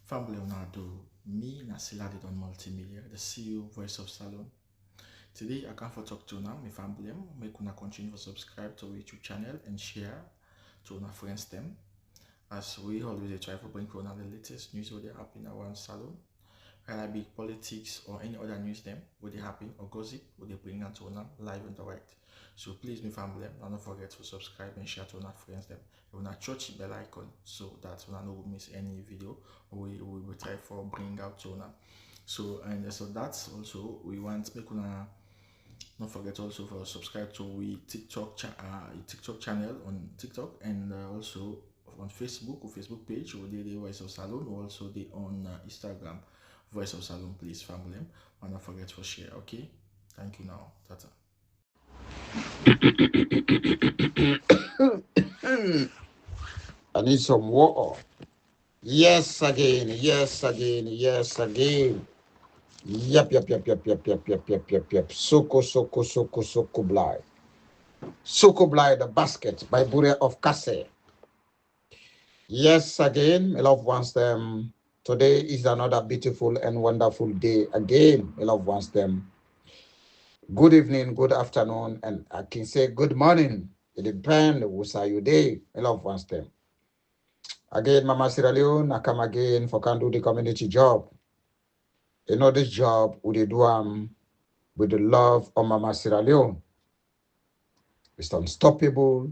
Family Leonardo, me Nasila did on multimedia, the CEO voice of Salon. Today I come for talk to now, my family, make una continue to subscribe to our YouTube channel and share to our friends them. As we always try to bring for the latest news what they happen around Salon, whether it be politics or any other news them, what they happen or gossip, what they bring out to una live and direct. So please, my family, don't forget to subscribe and share to our friends them. You wanna touch the bell icon so that you don't miss any video we will try for bring out to una. So that's also we want make una don't forget also for subscribe to we TikTok channel on TikTok and also on Facebook or Facebook page or the Voice of Salon or also the on Instagram Voice of Salon. Please family, and don't forget to share. Okay, thank you now. Tata. I need some water. Yes again, yes again, yes again. Yep. Soko Blai. Soko Blai, the basket by Buria of Kase. Yes again, my loved ones, them. Today is another beautiful and wonderful day again, my loved ones, them. Good evening, good afternoon, and I can say good morning. It depends who's are you day, my loved ones, them. Again, Mama Sierra Leone, I come again for can do the community job. You know this job we dey do with the love of Mama Sierra Leone. It's unstoppable,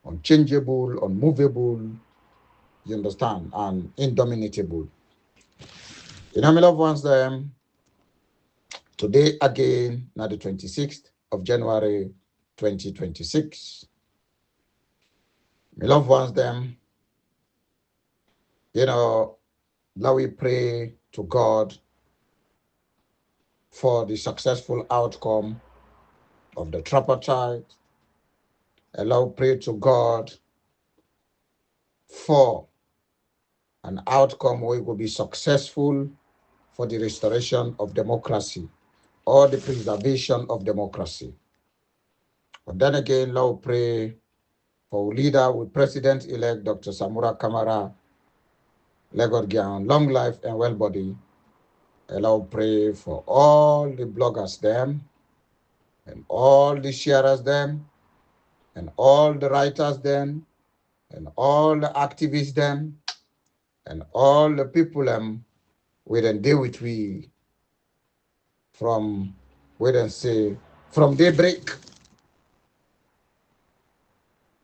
unchangeable, unmovable, you understand, and indomitable. You know, my loved ones, today again, now the 26th of January 2026. My loved ones, you know, now we pray to God for the successful outcome of the tripartite. Allow pray to God for an outcome where it will be successful for the restoration of democracy or the preservation of democracy. But then again, Lord, pray for leader with President-elect Dr. Samura Kamara, Legod Gyan, long life and well body. Allow pray for all the bloggers them and all the sharers them and all the writers them and all the activists them and all the people we then deal with we from we then say from daybreak,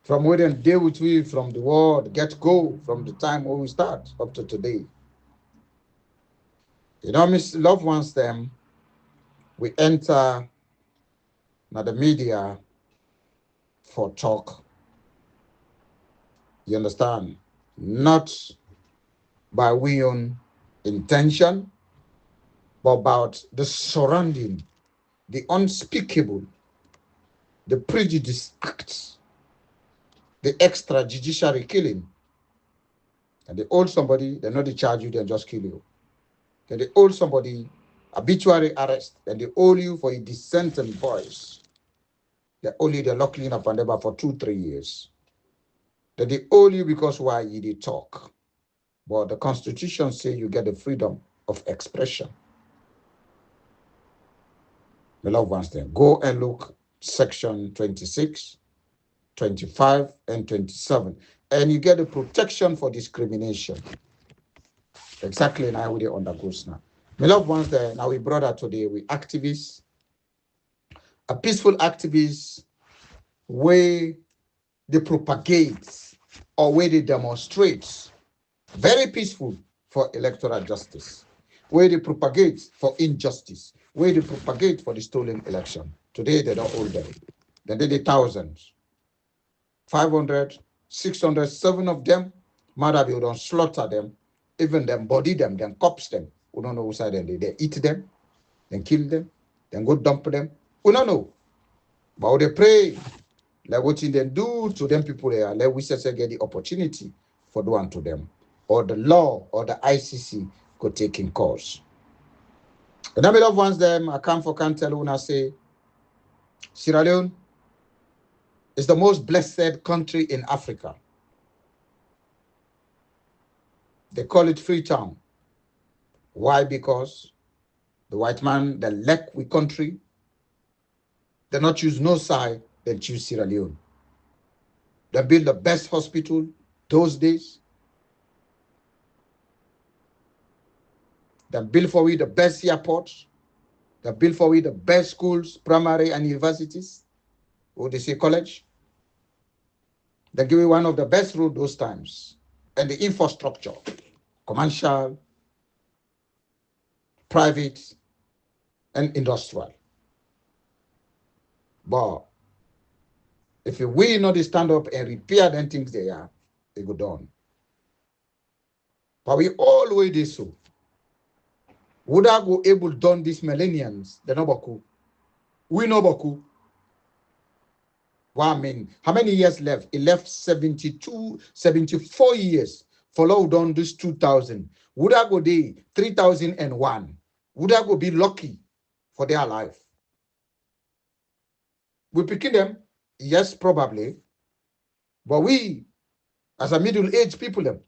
from we then deal with we from the world get go from the time when we start up to today. You know, Miss loved ones them we enter now the media for talk. You understand? Not by we own intention, but about the surrounding, the unspeakable, the prejudice acts, the extrajudiciary killing. And they hold somebody, they know they charge you, they just kill you. Then they hold somebody, obituary arrest, and they hold you for a dissenting voice. They hold you, they're locking up and never for 2-3 years. Then they hold you because why you did talk. But the Constitution says you get the freedom of expression. My loved ones, then go and look section 26, 25, and 27, and you get the protection for discrimination. Exactly now we undergo now. My loved ones, there now we brought out today we activists, a peaceful activists where they propagate or where they demonstrate very peaceful for electoral justice, where they propagate for injustice, where they propagate for the stolen election. Today they don't hold them. They did it thousands, 500, 600, 7 of them. Mother, we don't slaughter them, even them body them, then cops them. We don't know who side they eat them, then kill them, then go dump them. We don't know. But they pray, like what they do to them people there, let we say get the opportunity for doing to them. Or the law or the ICC could take in course. And I love ones them, I can't tell when I say Sierra Leone is the most blessed country in Africa. They call it Freetown. Why? Because the white man that left we country, they not choose no side, they choose Sierra Leone. They build the best hospital those days. They build for we the best airports. They build for we the best schools, primary and universities, or they say college. They give you one of the best roads those times. And the infrastructure, commercial, private, and industrial. But if we not stand up and repair them things they are, they go down. But we always do so. Would I go able done these millenniums? They no baku. We no baku. Well, I mean, how many years left? It left 72, 74 years. Follow down this 2000. Would I go there 3001? Would I go be lucky for their life? We picking them? Yes, probably. But we, as a middle-aged people, them,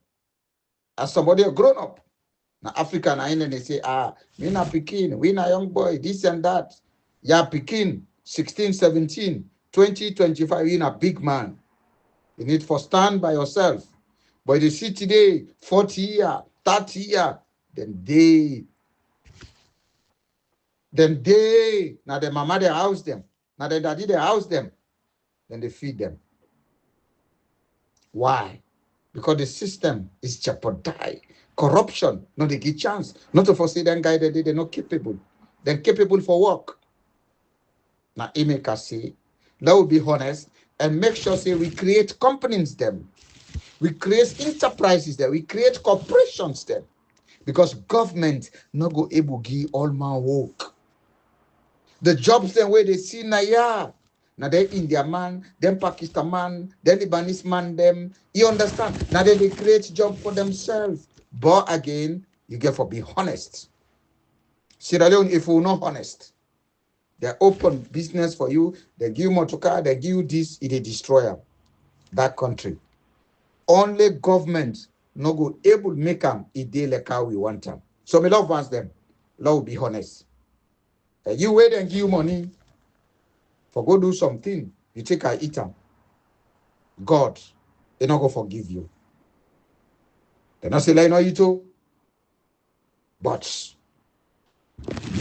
as somebody a grown up, now African, and they say, we not picking, we not young boy, this and that. Yeah, picking 16, 17, 20, 25, you a big man. You need to stand by yourself. But you see today, 40 year, 30 year, then now the mama they house them, now the daddy they house them, then they feed them. Why? Because the system is jeopardized. Corruption, no, they give chance. Not to foresee them guy that they're not capable. They're capable for work. Now, Emeka say, let us be honest and make sure say we create companies them. We create enterprises there. We create corporations there. Because government not go able to give all my work. The jobs then where they see now, yeah. Now they India man, them Pakistan man, them Lebanese man, them. You understand? Now they create job for themselves. But again, you get for be honest. Sierra Leone, if you're not honest, they open business for you, they give you motor car, they give you this, it a destroyer. That country. Only government no go able to make them a day like how we want them. So me love ones them. Love be honest. You wait and give you money for go do something, you take a eat them. God, they not go forgive you. They not say like no you too. But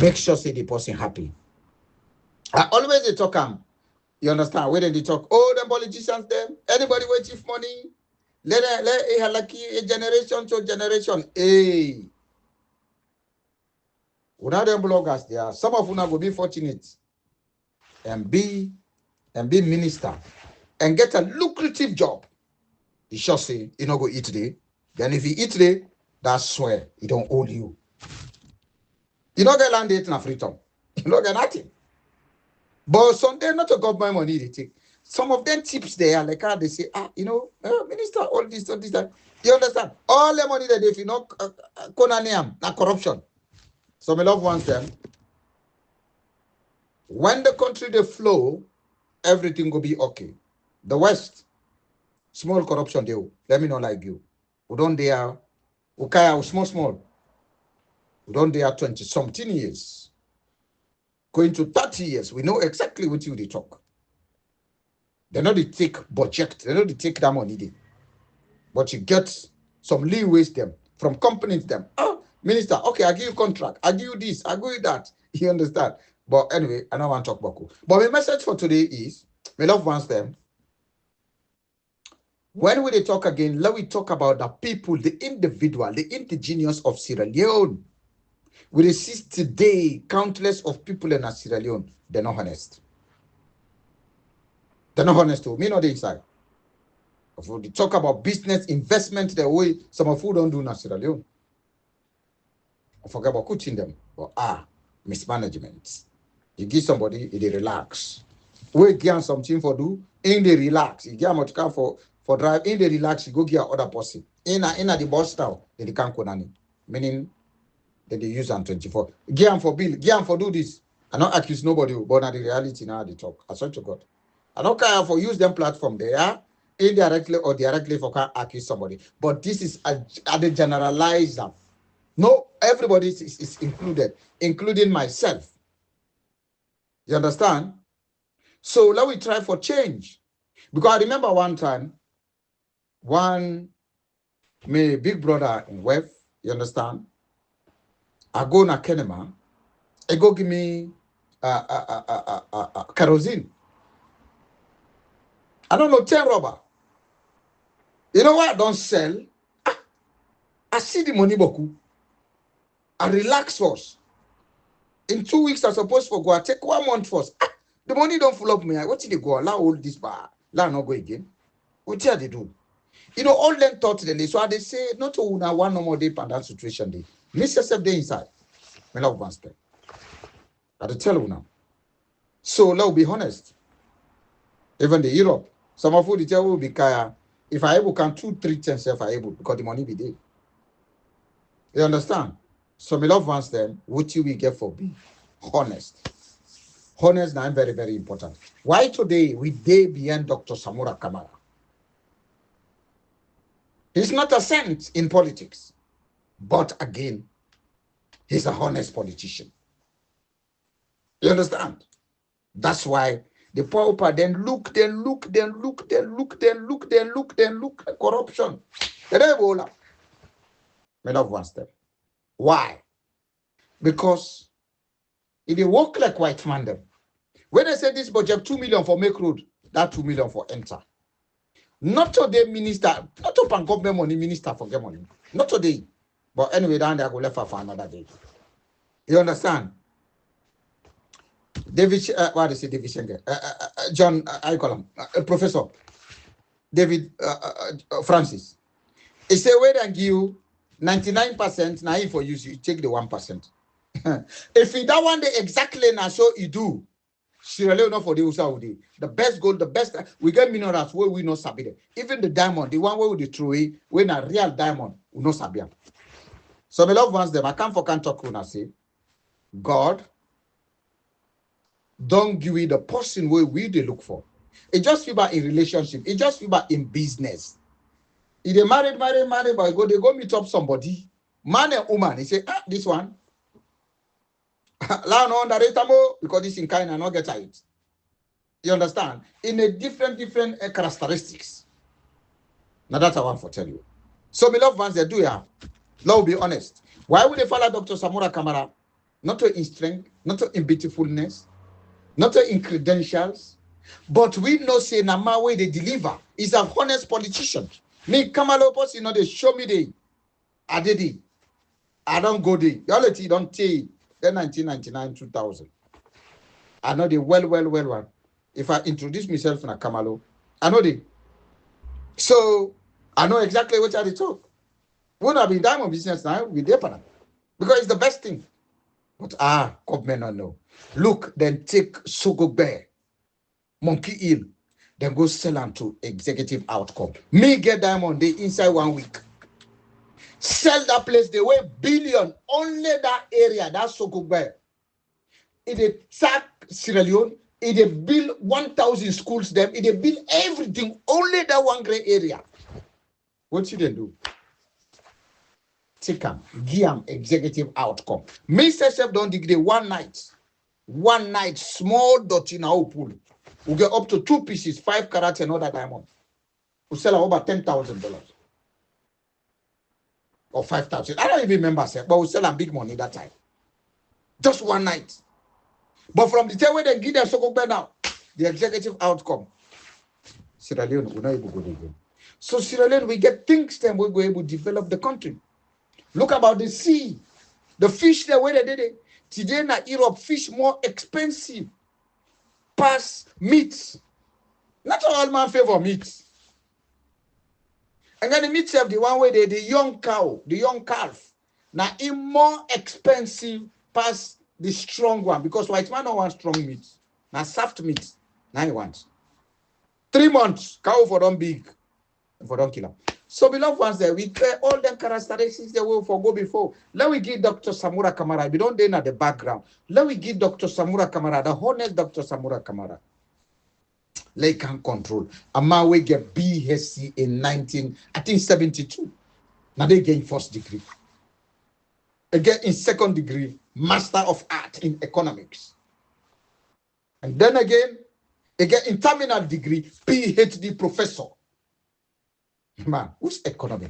make sure say the person happy. I always they talk you understand? When they talk, oh, the politicians them, anybody with chief money, let like a generation to generation. Hey. Una them bloggers there, some of una go be fortunate and be minister and get a lucrative job. You sure say you not go eat today. Then if you eat today, that's swear he don't owe you. You don't get land it in a freedom. You don't get nothing. But some they're not a government money they take. Some of them tips there, like how they say, minister, all this, that. You understand? All the money that they feel not not corruption. So my loved ones them. When the country they flow, everything will be okay. The West, small corruption they let me know like you. We don't dare okay, small. We don't dare 20-something years. Going to 30 years, we know exactly what you they talk. They know they take budget, they know they take that money there. But you get some leeways them from companies them. Oh, minister, okay, I give you contract, I give you this, I give you that. You understand? But anyway, I don't want to talk about it. But my message for today is, my loved ones them, when we talk again, let we talk about the people, the individual, the indigenous of Sierra Leone. We see today countless of people in Sierra Leone, they're not honest. They're not honest to me, not the inside. If we talk about business investment, the way some of who don't do in Sierra Leone. I forget about coaching them, but mismanagement. You give somebody, they relax. We give something for do, in they relax. You give much car for drive, in they relax, you go give other person. In the bus style, they can't go nani. Meaning that they use them 24. Give them for bill, give them for do this. I not accuse nobody, but now the reality now they talk. I swear to God. I don't care for use them platform there, indirectly or directly for can accuse somebody. But this is a they generalize them. No, everybody is included, including myself. You understand? So let we try for change. Because I remember one time, my big brother in Wef, you understand? I go na Kenema, I go give me kerosene. I don't know, 10 rubber. You know what I don't sell? I see the money boku. I relax first. In 2 weeks, I supposed to go. I take 1 month first. The money don't full up me. What did they go? Allow all this bar. Allow not go again. What did they do? You know, all them thought them. So they say, not to una one no more day for that situation. Day. Mr. Sef day inside. Me love one step. I tell you now. So let's be honest. Even the Europe, some of you tell will be kaya. If I able can 2-3 times if I able because the money be there. You understand? So me love ones them. What you will get for be honest. Honest now very, very important. Why today we day beyond Dr. Samura Kamara? He's not a saint in politics, but again, he's a honest politician. You understand? That's why the pauper then look at corruption. Me love one step. Why? Because it they work like white man them. When I say this budget 2 million for make road, that 2 million for enter. Not today, minister, not to pan government money, minister for get money. Not today. But anyway, down there I go left for another day. You understand? David, what is it, David Schengen? John, I call him, Professor David Francis. He say, wait and give 99%, now for you, you take the 1%. If he that one day exactly now, so he do. Sierra Leone for the Usaudi. The best gold, the best. We get minerals where we know sabi them. Even the diamond, the one where we throw it, when a real diamond, we know sabi them. So my love ones them. I can't talk when I say, God, don't give you the person where we they look for. It just feel about in relationship. It just feel about in business. If they married, but they go meet up somebody, man and woman. He say, this one. Because this in kind and not get it. You understand? In a different characteristics. Now that's what I want to tell you. So my love ones they do ya. Let's be honest. Why would they follow Dr. Samura Kamara? Not to in strength, not to in beautifulness, not to in credentials, but we know say Nama way they deliver is a honest politician. Me Kamala Opos, they show me the I did it. I don't go there. Reality don't take. Then 1999, 2000. I know the well. If I introduce myself in a Kamalo, I know the. So I know exactly what I talk. When I be diamond business now, we depend because it's the best thing. But government not know. Look, then take Sogo Bear, Monkey Hill, then go sell them to executive outcome. Me get diamond they inside 1 week. Sell that place, they weigh billion. Only that area, that Sogo Bear. It they sack Sierra Leone, it they build 1,000 schools, them, it they build everything, only that one great area. What should they do? Take them, give them executive outcome. Mr. Chef don't dig the 1 night. 1 night, small dot in our pool. We get up to 2 pieces, 5 carats, and other diamond. We sell over $10,000 or 5,000. I don't even remember, sir, but we sell them big money that time. Just 1 night. But from the time when they give their Sokobe now, the executive outcome, Sierra Leone will not able to go again. So Sierra Leone, we get things then we go able to develop the country. Look about the sea, the fish there where they did it. Today in Europe, fish more expensive past meat. Not all man favor meat. And then the meat have the one where they the young cow, the young calf. Now it more expensive past the strong one because white man don't want strong meat. Now soft meat. Now he wants 3 months. Cow for them big. For don't kill them. So beloved ones there, we clear all them characteristics they will forgo before. Let we give Dr. Samura Kamara. We don't know the background. Let we give Dr. Samura Kamara, the honest Dr. Samura Kamara. They can control. Ama we get BSc in 1972. Now they gain first degree. again in second degree, Master of Art in Economics. And then again in terminal degree, PhD professor. Man, who's economy?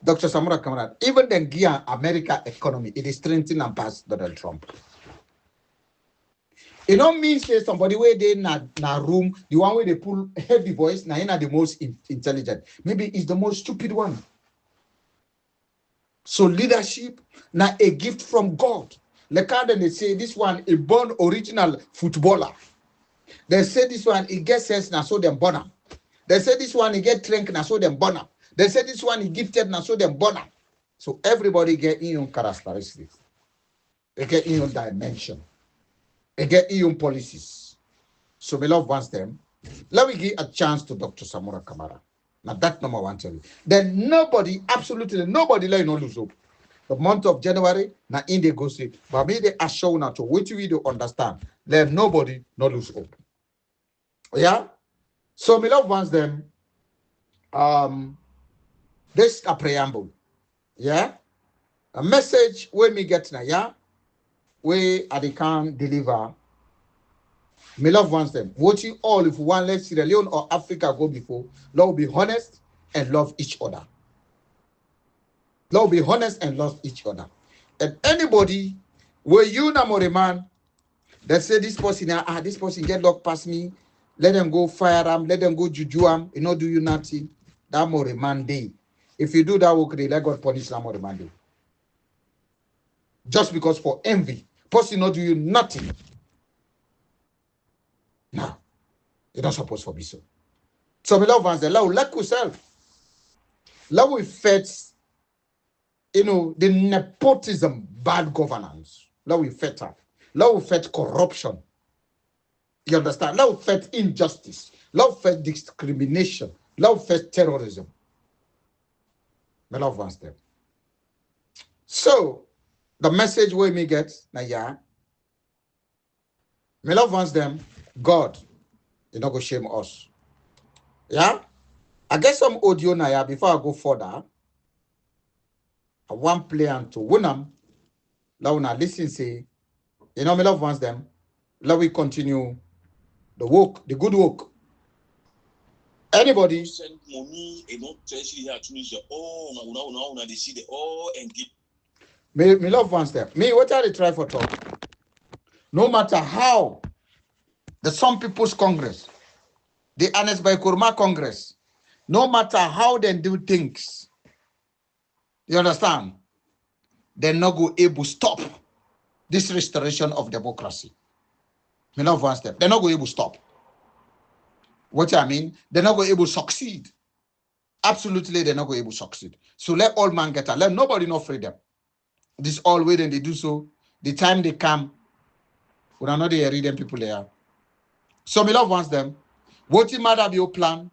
Dr. Samura Kamara, even the Gia America economy, it is strengthening and past Donald Trump. It don't mean say somebody where they na room, the one where they pull heavy voice, na the most intelligent. Maybe it's the most stupid one. So leadership, na a gift from God. Like how they say this one a born original footballer. They say this one he gets sense na so them born. They say this one he get strength na so them born. They say this one he gifted na so them born. So everybody get in own characteristics. They get in own dimension. They get in own policies. So my love wants them. Let me give a chance to Dr. Samura Kamara. Now that number one tell you. Then nobody, absolutely nobody let you know lose hope. The month of January, now in the go see. But me they are showing now to which we do understand. Let nobody not lose hope. Yeah? So my love wants them. This a preamble. Yeah? A message when me get now, yeah? Where I can deliver. My love wants them. Watching all if one let Sierra Leone or Africa go before, Lord be honest and love each other. Lord be honest and love each other. And anybody where you na man that say this person this person get locked past me, let them go fire them, let them go juju them, you know do you nothing. That man day. If you do that work, let God punish that man day. Just because for envy, person not do you nothing. Now, you're not supposed to be so. So my love ones, love like yourself. Love we fets, the nepotism, bad governance. Love we fet up. Love we fet corruption. You understand? Love fet injustice. Love fet discrimination. Love fet terrorism. My love wants them. So, the message we may get, now yeah, my love wants them, God, you're not going to shame us. Yeah? I get some audio now, yeah, before I go further. I want player to win them. Now, listen, say, my love wants them. Let we continue the work, the good work. Anybody send money and not treasury here to use now they see the all and give. Me love wants them. Me, what are they try for talk? No matter how the Some People's Congress, the Abu-Bakarr Congress, no matter how they do things, you understand? They're not going able to stop this restoration of democracy. Me love wants them. They're not going able to stop. What I mean? They're not going able to succeed. Absolutely, they're not going able to succeed. So let all man get out. Let nobody know freedom. This all way then they do so. The time they come, we are not there reading people there. So me love wants them. What you matter be your plan?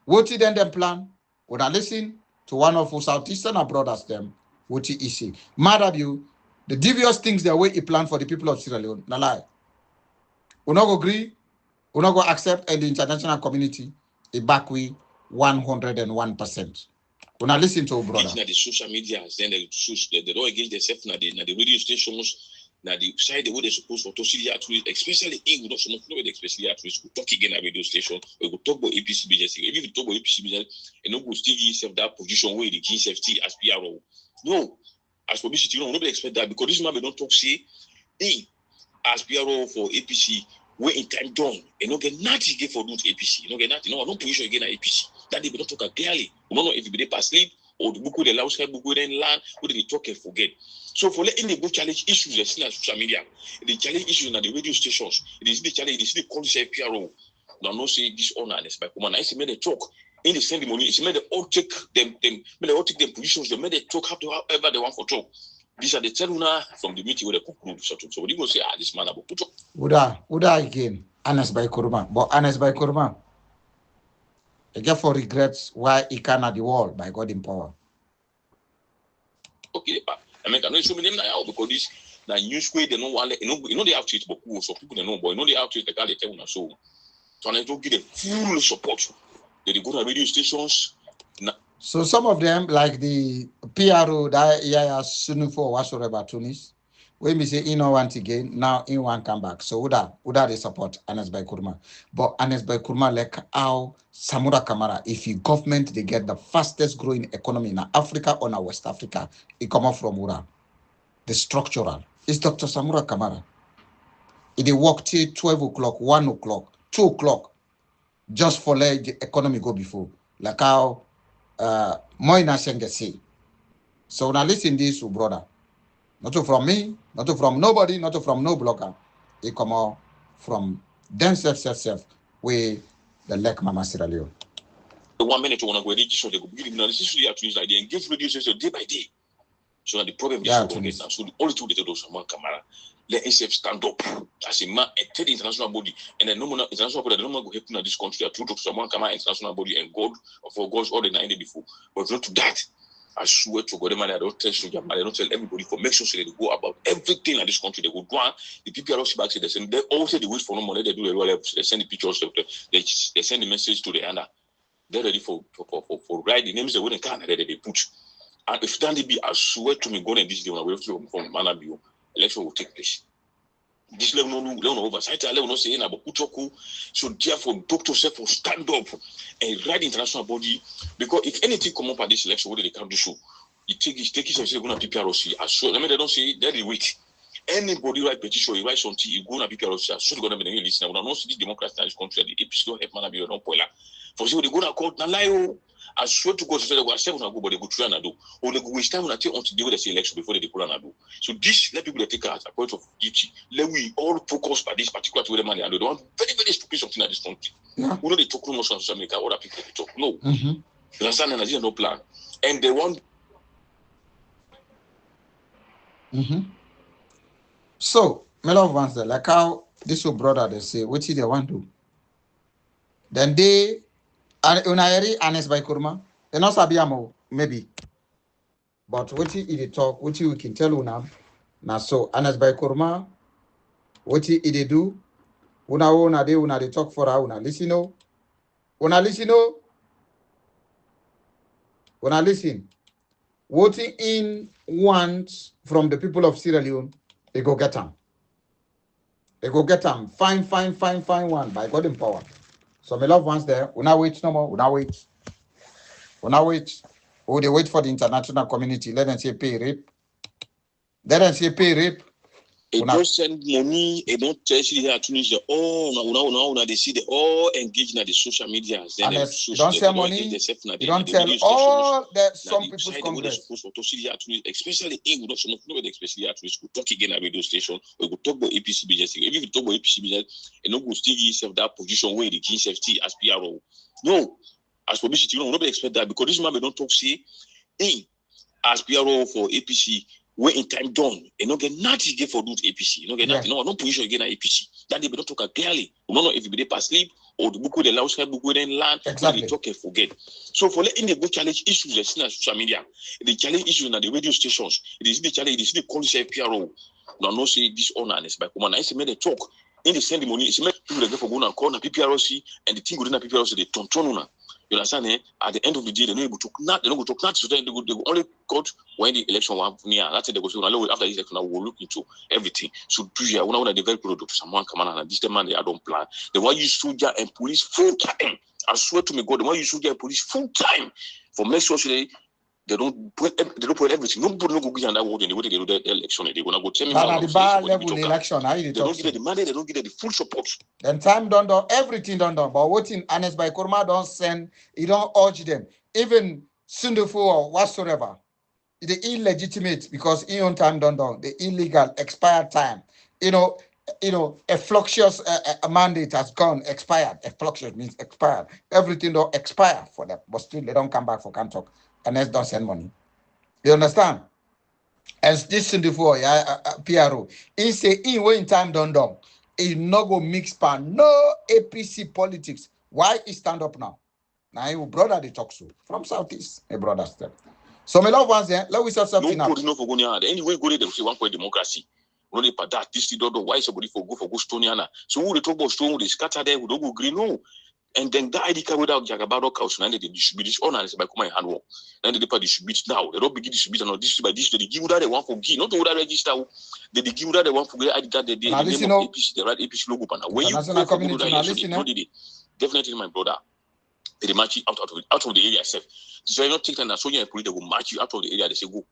What you then them plan? When I listen to one of our Southeastern brothers them, what you see. Matter you, the devious things the way he plan for the people of Sierra Leone. Na lie. We not go agree, we not go accept, and the international community a back we 101%. When I listen to our brother. The social media, then they don't engage themselves na the radio stations. Now the side the way they supposed to see the activists, especially in not so much especially activists who talk again at radio station, we go talk about APC business. If you talk about APC business, and no go still yourself that position where the King safety as PRO. No, as publicity, nobody expect that because this man we don't talk say, hey, as PRO for APC, we in time done, and not get nothing again for do to APC. You don't get nothing, no position again at APC. That they don't talk clearly. We don't know if they pass sleep or the book with the loud sky book with then land, what they talk and forget. So for letting them go challenge issues they see on social media, they challenge issues on the radio stations, they see the challenge, they see the call say PRO. Now no say this honor and by command. I see made they talk in the same money, it's made they all take them, made they all take them positions, they made they talk however they want for talk. These are the teluna from the meeting where they conclude. So we go say, this man about put up. Uda again, Abu-Bakarr, but Abu-Bakarr, I get for regrets why he cannot the wall by God in power. Okay, I mean, I know so many now because this na news way they don't want they have to it, but so people they know, but they have to it, they can't tell you so. So I don't give them full support. They go to radio stations. So some of them, like the PRO, that yeah, Sunufo or whatsoever Tunis, when we say in want again, now in one come back. So Uda they support Anas by Kurma. But Anas by Kurma, like how Samura Kamara, if you government they get the fastest growing economy in Africa or in West Africa, it come out from Ura. The structural. It's Dr. Samura Kamara. It work till 12 o'clock, 1 o'clock, 2 o'clock, just for let the economy go before. Like how Moina Senge say. So now listen this, brother. Not from me, not from nobody, not from no blogger. It come out from themselves, with the Lek Mama Sierra Leone. The 1 minute one go register, they go give them this is actually like they engage radio station day by day. So now the problem is going get now. So the only two they do Samura Kamara, let SF stand up as a man and tell the international body, and then no more international body, no more go help in this country. I told Samura Kamara international body and God for God's order 90 before, but not to that. I swear to God, man, I don't tell soldier, man, I don't tell everybody for make sure they go about everything in this country. They go do the people are also back to they always say they wait for no money, they do they send the pictures, they send the message to the owner. They're ready for ride. The names they wouldn't can they put. And if that be, I swear to me, God and this day when I wait from Manabio, election will take place. This level no oversight, I will not say about Kuchoku. So therefore, Dr. Sef will stand up and ride the international body, because if anything come up at this election, what they can do so, you take it and say going to PPROC. I swear, I mean they don't say that they wait. Anybody write petition, you write something, you go to PPROC. I swear to God, I'm going to listen. I will not see this democracy in this country. The APC don't have Manabio no poila. For sure, they go to court, na lie. I swear to God, they go accept na go, but they go try na do. Or they go waste time until they say election before they pull na do. So this let people take as a point of duty. Let we all focus by this particular to the money and they want very very stupid something at this country. Yeah. We know they talk too much on social media. Other people they talk. No, you understand? And Nigeria no plan, and they want. So, my love ones there, like how this old brother they say, what did they want to do? Then they unayeri Anas by Kurma. They not sabiamo maybe. But what he talk, what we can tell una. Now so Anas by Kurma, what he do? Una they talk for her, una listen. Una listen. Voting in wants from the people of Sierra Leone, they go get them. They go get them. Fine one by God in power. So my love ones there. Una wait no more. Una wait. Oh, they wait for the international community. Let them say pay rape. They don't send money, they don't tell you here to Tunisia. Now they see they all engage in the social media. Then they don't send money. They don't tell all that some people's congress. Especially in especially at risk. We talk again at radio station. We will talk about APC business. If you talk about APC business, and no go still yourself that position where the king safety as PRO. No, as publicity, nobody expect that because this man they don't talk say, hey, as PRO for APC. When in time done, you don't get nothing again for do APC. You don't get nothing. No position again at APC. That they don't talk clearly. We don't know if they pass sleep or the book with the loud sky book with then land. Exactly. They talk and forget. So for letting them go challenge issues they see on social media, they challenge issues on the radio stations. It is the challenge. They see the call PRO. Now no say this honest by command. I say make they talk. In the send the money, it's make people they go for going and call na PPROC and the thing go na PPROC they turn on. You understand? At the end of the day, they don't go talk not. They don't go talk not. So then they go only court when the election was near. That's it. They go say, after this election, we'll look into everything. So do you want to develop product? Someone come on and this man they don't plan. The one you soldier and police full time. I swear to me, God, the one you soldier and police full time for make sure they don't put everything. Nobody no go give that word in the way they do the election. They're gonna go tell me at the bar level election. They don't give the money. They don't give the full support. Then time done, everything done. But what in Anas by Kurma don't send, he don't urge them. Even Sundufu or whatsoever, the illegitimate because in on time done, the illegal expired time. You know, a fluctuous mandate has gone expired. A fluctuous means expired. Everything don't expire for them, but still they don't come back for can't talk. Anas don't send money. You understand? As this before, PRO, he say in time done. He no go mix pan no APC politics. Why he stand up now? Now your brother they talk so from Southeast, a brother step. So my loved ones there, let we start something up. No for going on. Anyway, go there they say 1 point democracy. Only for that, this don't know why somebody for go Stoniana. So who they talk about Stone, they scatter there, who don't go green. No. And then that ID card without Jagabado House, and they distribute this on and by my handwork. And the paper distributes now. They don't begin distribute and distribute by this. They give that they want for give, not to register. They give that they want for the ID card. The name of APC, the right APC logo. When you go for good election, definitely my brother. They match you out of the area itself. So you not take that so you police they will match you out of the area. They say go.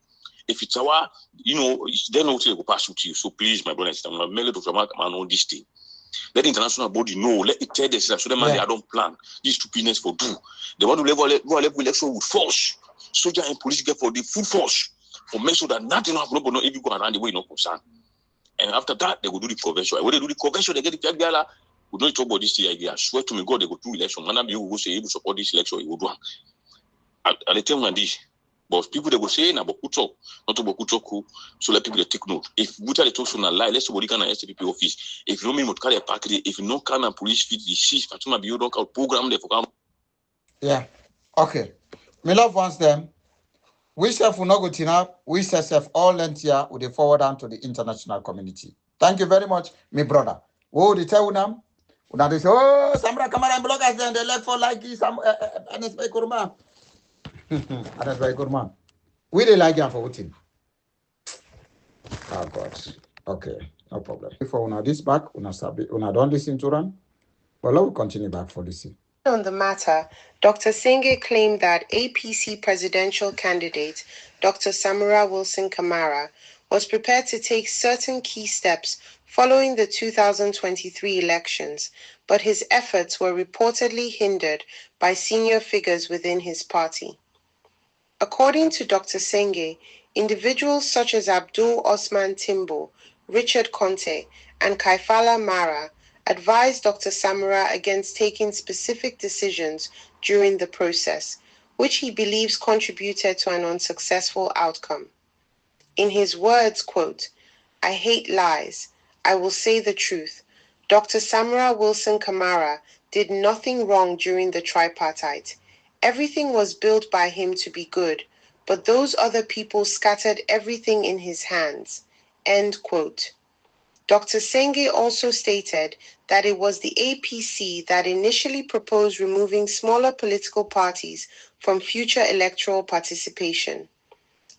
If it's our, they know they will pass with you. So please, my brother and sister, I'm going to Samura Kamara on this thing. Let the international body know. Let it tell them so that they don't plan these stupidness for do. They want to level election with force. Soldier and police get for the full force for make sure that nothing happen. Nobody if you go around the way no concern. And after that, they will do the convention. When they do the convention, they get the gala. We don't talk about this idea. I swear to me, God, they go do election. Man, you will say you will support this election. You will do. At the time when this. But people they will say na bokuto, not to bokuto. So let people they take note. If we tell the talk on a lie, let's somebody can SPP office. If you don't mean what carry a package, if you don't can and police fit the six, Fatuma be you don't call program there for. Yeah. Okay. My love wants them. We self will not go to up. We self all lent here with the forward down to the international community. Thank you very much, my brother. Oh, the tell them. Now they say, oh, Samura Kamara and bloggers then they left for like this. Anas by Kurma. We they like him for voting. Oh God. Okay, no problem. Before una this back, una don't listen to run. But let me continue back for this. On the matter, Dr. Singh claimed that APC presidential candidate Dr. Samura Kamara was prepared to take certain key steps following the 2023 elections, but his efforts were reportedly hindered by senior figures within his party. According to Dr. Singh, individuals such as Abdul Osman Timbo, Richard Conte, and Kaifala Mara advised Dr. Samura against taking specific decisions during the process, which he believes contributed to an unsuccessful outcome. In his words, quote, "I hate lies. I will say the truth. Dr. Samura Kamara did nothing wrong during the tripartite. Everything was built by him to be good, but those other people scattered everything in his hands." End quote. Dr. Singh also stated that it was the APC that initially proposed removing smaller political parties from future electoral participation.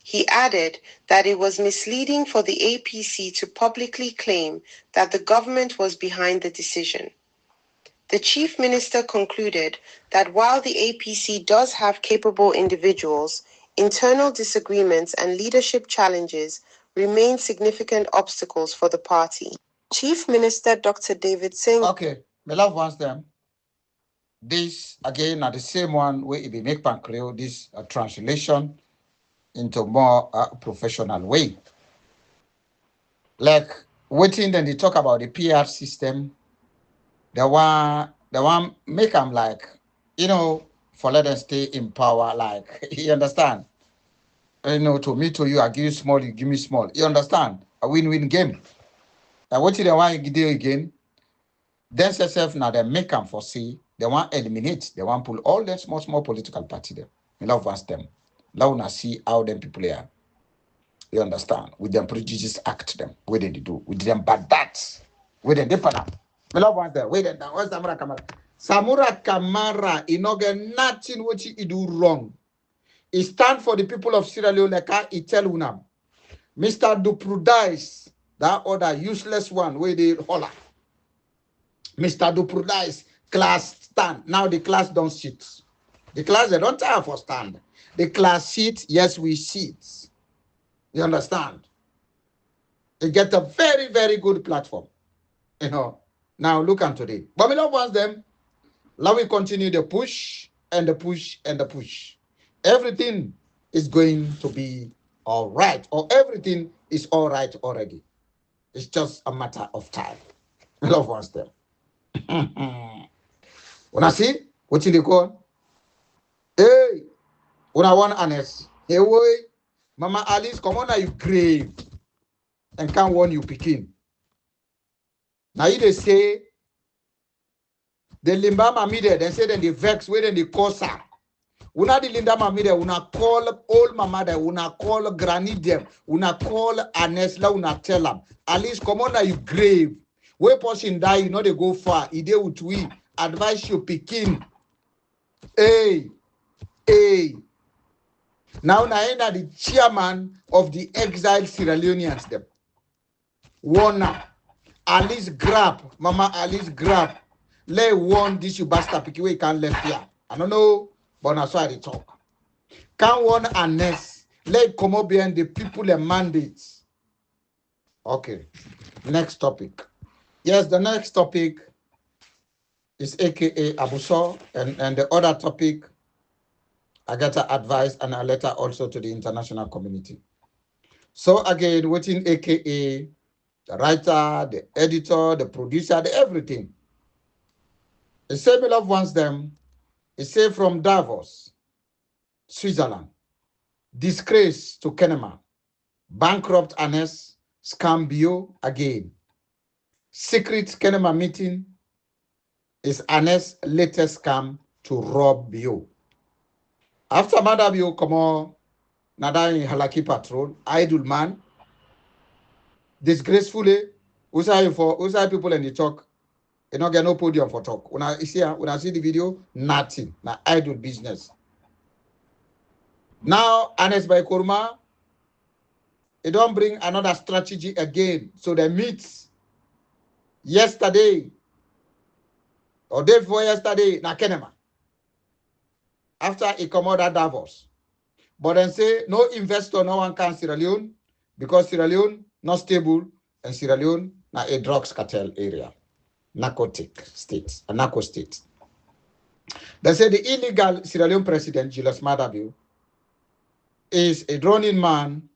He added that it was misleading for the APC to publicly claim that the government was behind the decision. The Chief Minister concluded that while the APC does have capable individuals, internal disagreements and leadership challenges remain significant obstacles for the party. Chief Minister Dr. David Singh. Okay, my love wants them. This again are the same one where it be make Pancreo this translation into more professional way. Like waiting then they talk about the PR system. The one make them like, for let them stay in power, like you understand? To me to you, I give you small, you give me small. You understand? A win-win game. And what they want to do again, then self now they make them foresee, they want eliminate, they want pull all them small political party there. Me love wants them. Now now see how them people are. You understand? With them prejudices act them. Where they do. With them bad that. Where they different. Me love wants them. Wait then down. Where's Samura Kamara? Samura Kamara, he no get nothing what he do wrong. He stand for the people of Sierra Leone like he tell unam. Mr. Duprudais, that other useless one where they holler. Mr. Duprudais, class stand. Now the class don't sit. The class, they don't have for stand. The class sit, yes, we sit. You understand? They get a very, very good platform. Now look at today. But we love wants them. Now we continue the push and the push and the push. Everything is going to be all right, or everything is all right already. It's just a matter of time. Love wants them. When I see what you call, hey, when I want honest, hey, boy, Mama Alice, come on, now you grave and can't warn you picking. Now you they say the limba mamide, they say then the vex, where then the cosa. Una di linda mamide, una call old mama there, una call granny them, una call Anesla, una tell them. Alice, come on, now you grave. Where person die, they go far. Ide with we advise you picking. Hey. Now Naina the chairman of the exiled Sierra Leoneans them. Warner. Alice grab. Mama Alice grab. Let one this you bastard pick away can't left here. I don't know, but that's why they talk. Can one Annes let come up behind the people and mandates. Okay. Next topic. Yes, the next topic is aka Abuso, and the other topic I got to advise and a letter also to the international community. So again, within aka the writer, the editor, the producer, the everything. The same love wants them. It's say from Davos, Switzerland. Disgrace to Kenema. Bankrupt Anes, scam Bio again. Secret Kenema meeting is Anes' latest scam to rob Bio. After Mada Bio come on, Nadai Halaki Patrol, idle man, disgracefully, usai people in the talk, you don't get no podium for talk. When I see the video, nothing. Now idle business. Now Anes by Kurma, it don't bring another strategy again. So they meet yesterday or day before yesterday na Kenema. After he come out at Davos. But then say no investor, no one can Sierra Leone because Sierra Leone not stable and Sierra Leone na a drugs cartel area. Narcotic state, a narco state. They say the illegal Sierra Leone president, Julius Maada Bio, is a drowning man,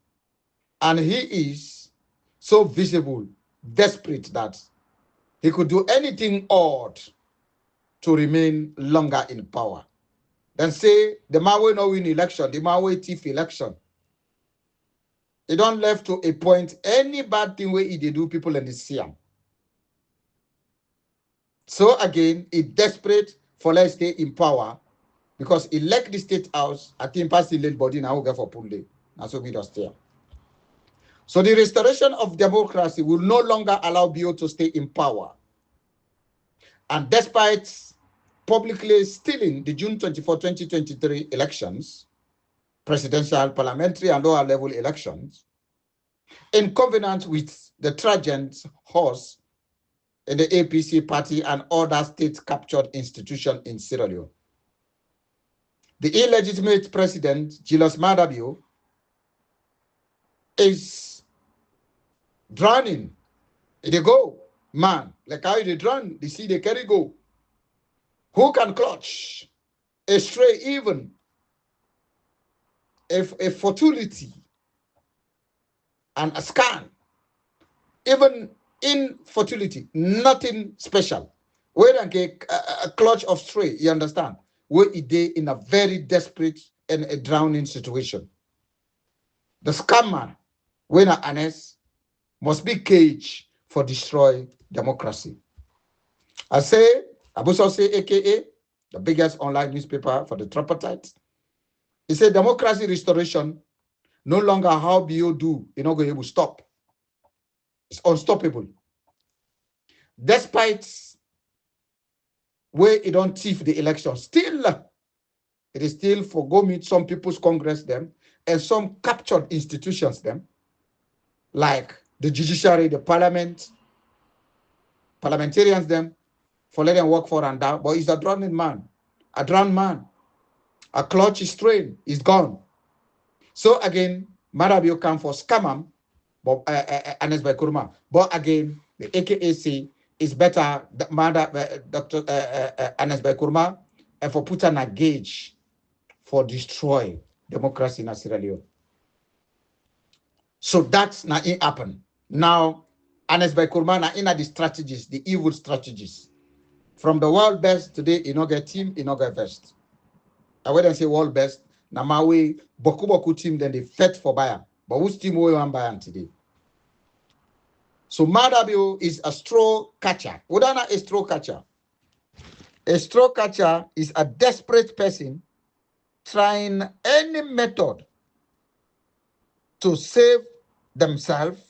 and he is so visible, desperate that he could do anything odd to remain longer in power. Then say the Mawe no win election, the Mawe thief election. He don't left to a point any bad thing where he do people in the Siam. So again, he desperate for let's stay in power because he elect the state house. I think pass the late body now get for Punde. That's what we just there. So the restoration of democracy will no longer allow Bio to stay in power. And despite publicly stealing the June 24, 2023 elections, presidential, parliamentary, and lower level elections, in covenant with the Trajans horse in the APC party and other state-captured institutions in Sierra Leone. The illegitimate president, Julius Maada Bio, is drowning. They go, man, like how they drown, they see they carry go. Who can clutch a stray even a fertility and a scan, even infertility, nothing special. Where a clutch of stray, you understand? Where it they in a very desperate and a drowning situation. The scammer, when Anes, must be caged for destroy democracy. I say, Abuso say, aka the biggest online newspaper for the tripartite. He said democracy restoration no longer how Bio do, you're not going to able to stop. It's unstoppable. Despite where it don't thief the election, still it is still for go meet some people's congress them and some captured institutions them, like the judiciary, the parliament, parliamentarians them, for letting them work for and down. But he's a drowning man, a drowned man. A clutch is strained, is gone. So again, Maada Bio come for scamam, but Anes by Kurma. But again, the AKAC is better, Dr. Anes by Kurma, and for put an gauge for destroy democracy in Sierra Leone. So that's not it happen. Now, Anes by Kurma na in the strategies, the evil strategies. From the world best today, you know get team, you know get best. I wouldn't say world best. Na mawe boku team then they fed for Bayern. But whose team we want Bayern today? So Maada Bio is a straw catcher. Udana a straw catcher. A straw catcher is a desperate person trying any method to save themselves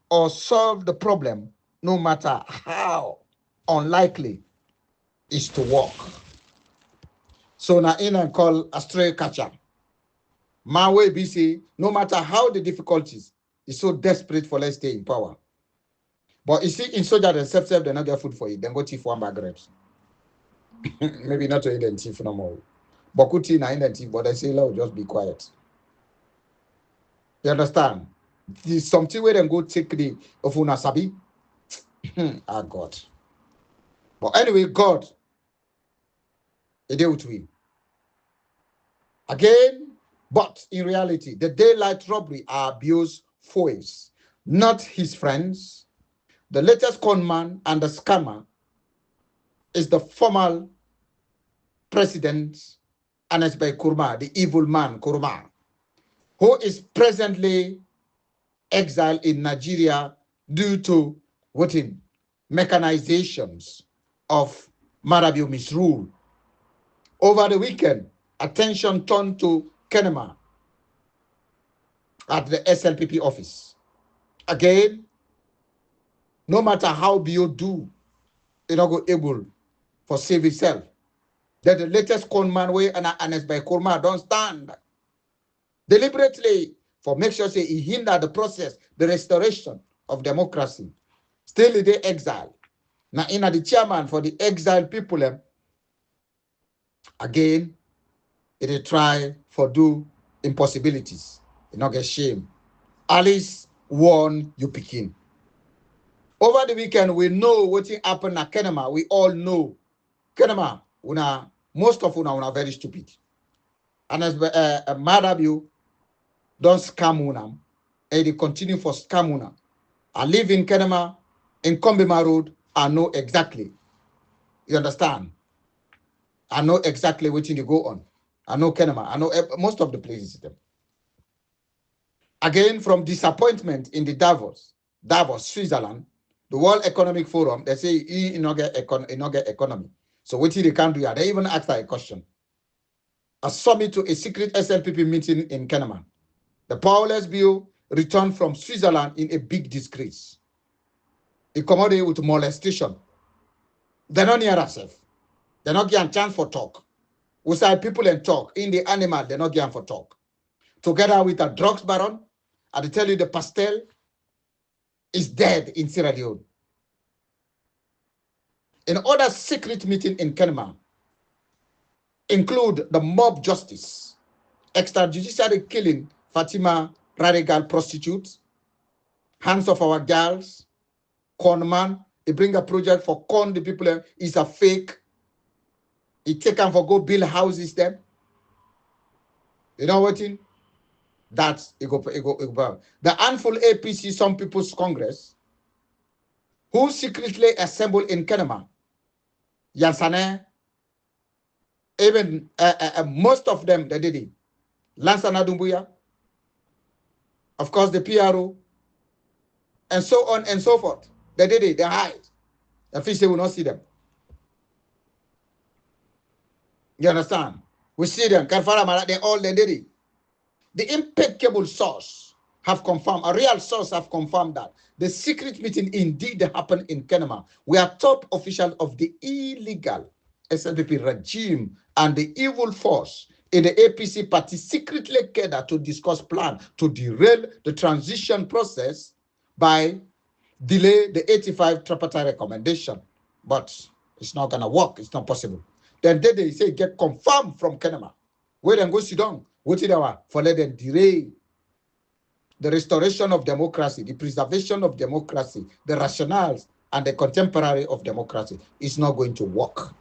or solve the problem, no matter how unlikely is to walk. So now in and call a stray catcher. My way be say, no matter how the difficulties, is so desperate for let's stay in power. But you see, in soldier themselves, they not get food for it. Then go thief one bag grapes. Maybe not to eat and thief no more. But could tea and thief, but they say, "Lord, just be quiet." You understand? There's something where they go take the of una sabi. Ah, God. But anyway, God, he deal with we. Again, but in reality, the daylight robbery are Bio's foes, not his friends. The latest conman and the scammer is the former president, Anas by Kurma, the evil man Kurma, who is presently exiled in Nigeria due to what in mechanizations of Marabio misrule. Over the weekend, attention turned to Kenema at the SLPP office. Again, no matter how Bio do, it not go able for save itself. That the latest conman way and Anas by Kurma don't stand deliberately for make sure say he hinder the process, the restoration of democracy. Still in the exile. Now in the chairman for the exiled people, again, it try for do impossibilities. You not get shame. Alice warn you picking. Over the weekend, we know what happened at Kenema. We all know Kenema, most of una very stupid. And as mad of you, don't scam una. And they continue for scam una. I live in Kenema, in Kombima Road. I know exactly. You understand? I know exactly what you go on. I know Kenema. I know most of the places. Again, from disappointment in the Davos, Switzerland, the World Economic Forum, they say he not get economy. So what they can do? They even asked a question. A summit to a secret SLPP meeting in Kenema. The powerless bill returned from Switzerland in a big disgrace. It commodity with molestation. They're not near ourselves. They're not getting a chance for talk. We say people and talk. In the animal, they're not getting for talk. Together with a drugs baron, I tell you the pastel is dead in Sierra Leone. In other secret meeting in Kenema include the mob justice, extrajudiciary killing Fatima Radical prostitute, hands of our girls, con man, he bring a project for con the people, is a fake. He take them for go build houses them. You know what in? That's it go. The handful APC, some people's Congress, who secretly assembled in Kenema, Yansane, even most of them, they did it. Lansana Dumbuya, of course, the PRO, and so on and so forth. They did it, they hide. The fish, they will not see them. You understand? We see them. Karfara, they did it. The impeccable source have confirmed, a real source have confirmed that the secret meeting indeed happened in Kenema, where top officials of the illegal SLPP regime and the evil force in the APC party secretly gathered to discuss plan to derail the transition process by delay the 85 tripartite recommendation. But it's not gonna work, it's not possible. Then they say get confirmed from Kenema. Where then go sit down, what did for let them delay the restoration of democracy, the preservation of democracy, the rationales and the contemporary of democracy is not going to work.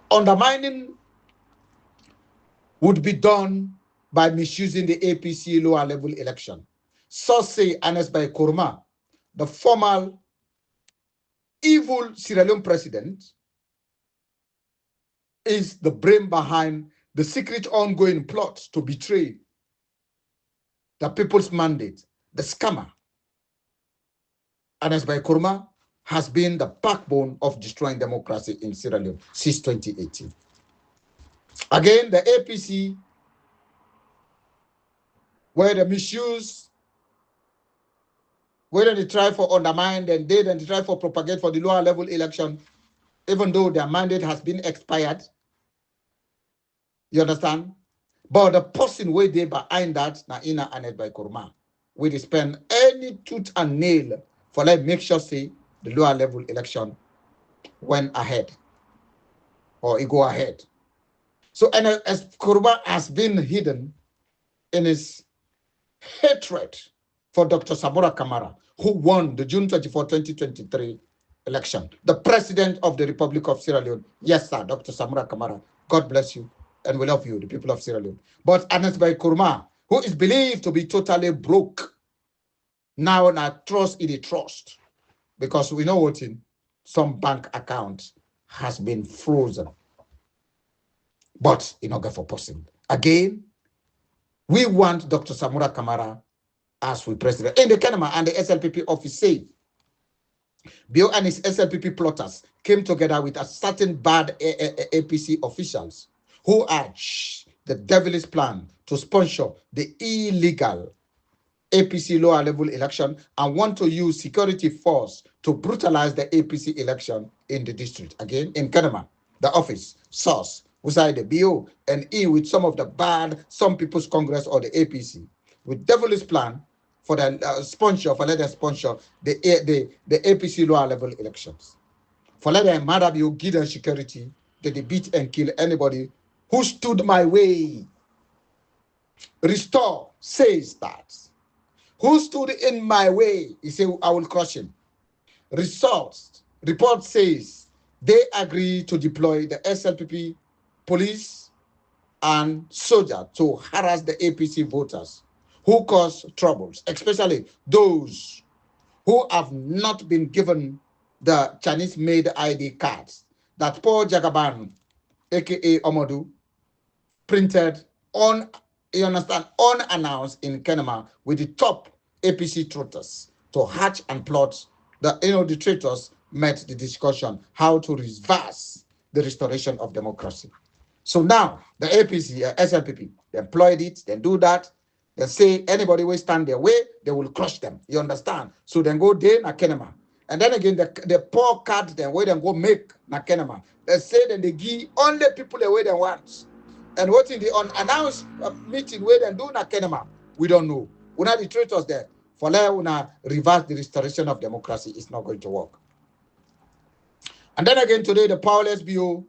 Undermining would be done by misusing the APC lower level election. So say Anas by Kurma, the former evil Sierra Leone president, is the brain behind the secret ongoing plot to betray the people's mandate. The scammer, Anas by Kurma, has been the backbone of destroying democracy in Sierra Leone since 2018. Again, the APC, where the misuse, whether they try for undermine, then they try for propagate for the lower level election, even though their mandate has been expired. You understand? But the person where they behind that, na ina and by Kurma, we spend any tooth and nail for like make sure say the lower level election went ahead or it go ahead. So and as Kurma has been hidden in his hatred for Dr. Samura Kamara, who won the June 24, 2023 election, the president of the Republic of Sierra Leone. Yes, sir, Dr. Samura Kamara. God bless you, and we love you, the people of Sierra Leone. But Anas Bai Kurma, who is believed to be totally broke, now trust in the trust, because we know what in some bank account has been frozen. But in order for person. Again, we want Dr. Samura Kamara as we president. In the Kenema and the SLPP office say, Bio and his SLPP plotters came together with a certain bad APC officials who urged the devilish plan to sponsor the illegal APC lower level election and want to use security force to brutalize the APC election in the district. Again, in Kenema, the office, source, beside the BO and E with some of the bad, some people's Congress or the APC, with devilish plan for the sponsor, for let them sponsor the APC lower level elections. For let them mad you give them security, that they beat and kill anybody who stood my way. Restore says that. Who stood in my way? He said, I will crush him. Report says they agree to deploy the SLPP police and soldier to harass the APC voters who cause troubles, especially those who have not been given the Chinese-made ID cards that Paul Jagaban, aka Omodu, printed on, you understand, unannounced in Kenema with the top APC traitors to hatch and plot. The traitors met the discussion how to reverse the restoration of democracy. So now the APC, SLPP, they employed it, they do that. They say anybody will stand their way, they will crush them. You understand? So then go there na Kenema. And then again, the poor card then where they go make na Kenema. They say that they give only people the way they want. And what in the unannounced meeting where they do na Kenema, we don't know. We're not the traitors there. For now, reverse the restoration of democracy is not going to work. And then again, today, the powerless BO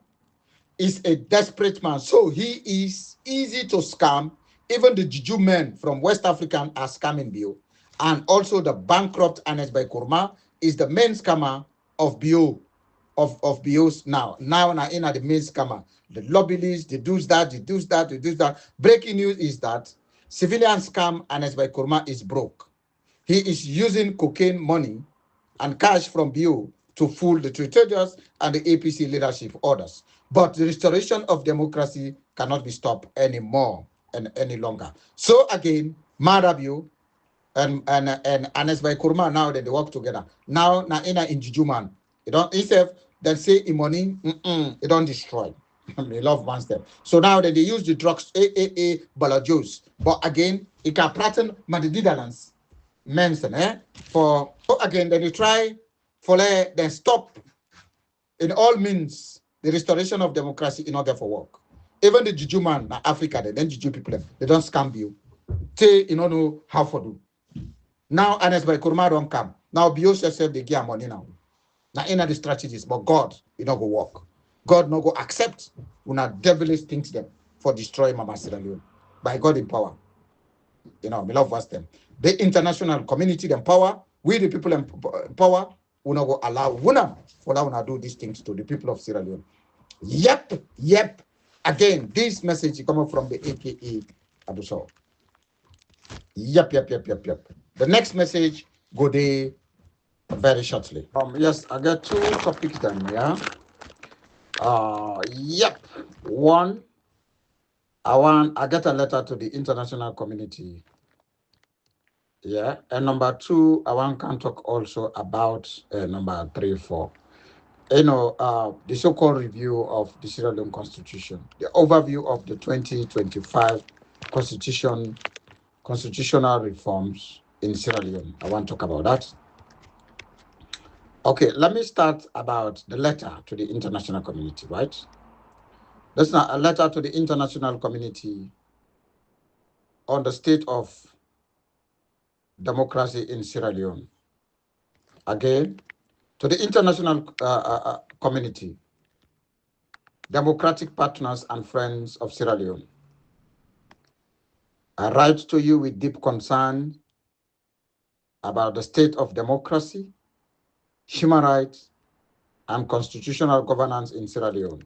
is a desperate man. So he is easy to scam. Even the Juju men from West African are scamming BO. And also the bankrupt Anas by Kurma is the main scammer of BO, of BOs now. Now in the main scammer. The lobbyists, they do that. Breaking news is that civilian scam Anas by Kurma is broke. He is using cocaine money and cash from BO to fool the traitors and the APC leadership orders. But the restoration of democracy cannot be stopped anymore and any longer. So again, Marabio and Anas by Kurma, now that they work together. Now ina in Jujuman. You don't instead then say in money, it don't destroy. They love one step. So now that they use the drugs, balajos. But again, it can pattern Madididalans. Mention for again then you try for then stop in all means the restoration of democracy in order for work. Even the Juju man na Africa, then Juju people they don't scam you. Say you don't know how for do. Now Anas by Kurma don't come. Now Bios yourself they give money now. Now in the strategies, but God you not go work. God not go accept una devilish things them for destroy Mama Sierra Leone by God in power. We love us them. The international community, them power, we the people in power, we not go allow for now do these things to the people of Sierra Leone. Yep. Again, this message is coming from the AKA Abuso. Yep. The next message go there very shortly. Yes, I got two topics then, yeah. Yep. One, I get a letter to the international community. Yeah, and number two, I want to talk also about number 3, 4. The so-called review of the Sierra Leone Constitution, the overview of the 2025 constitutional reforms in Sierra Leone. I want to talk about that. Okay, let me start about the letter to the international community, right? That's not a letter to the international community on the state of democracy in Sierra Leone. Again, to the international community, democratic partners and friends of Sierra Leone. I write to you with deep concern about the state of democracy, human rights, and constitutional governance in Sierra Leone.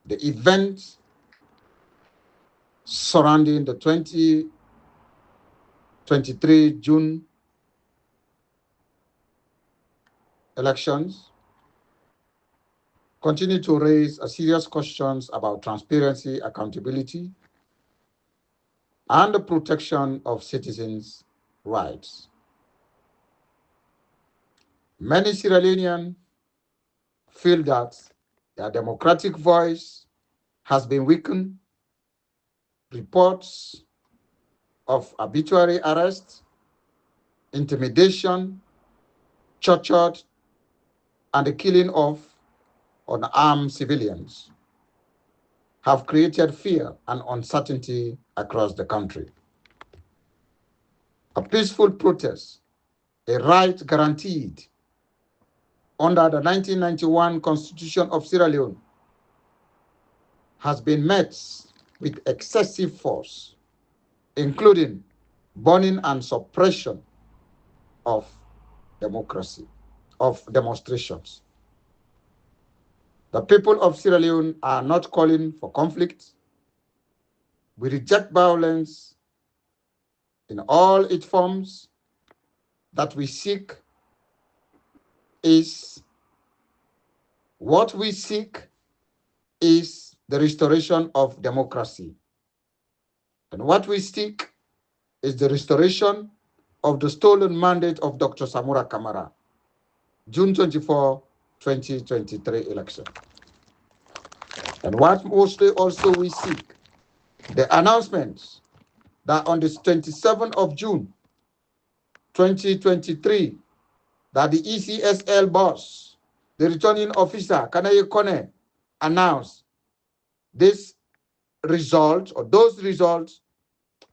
The events surrounding the 2023 June elections continue to raise serious questions about transparency, accountability, and the protection of citizens' rights. Many Sierra Leoneans feel that their democratic voice has been weakened. Reports of arbitrary arrest, intimidation, torture, and the killing of unarmed civilians have created fear and uncertainty across the country. A peaceful protest, a right guaranteed under the 1991 Constitution of Sierra Leone, has been met with excessive force, including burning and suppression of democracy, of demonstrations. The people of Sierra Leone are not calling for conflict. We reject violence in all its forms. That we seek is what we seek is the restoration of democracy. And what we seek is the restoration of the stolen mandate of Dr. Samura Kamara, June 24, 2023 election. And what mostly also we seek, the announcements that on the 27th of June, 2023, that the ECSL boss, the returning officer, Kanaye Kone, announced this result or those results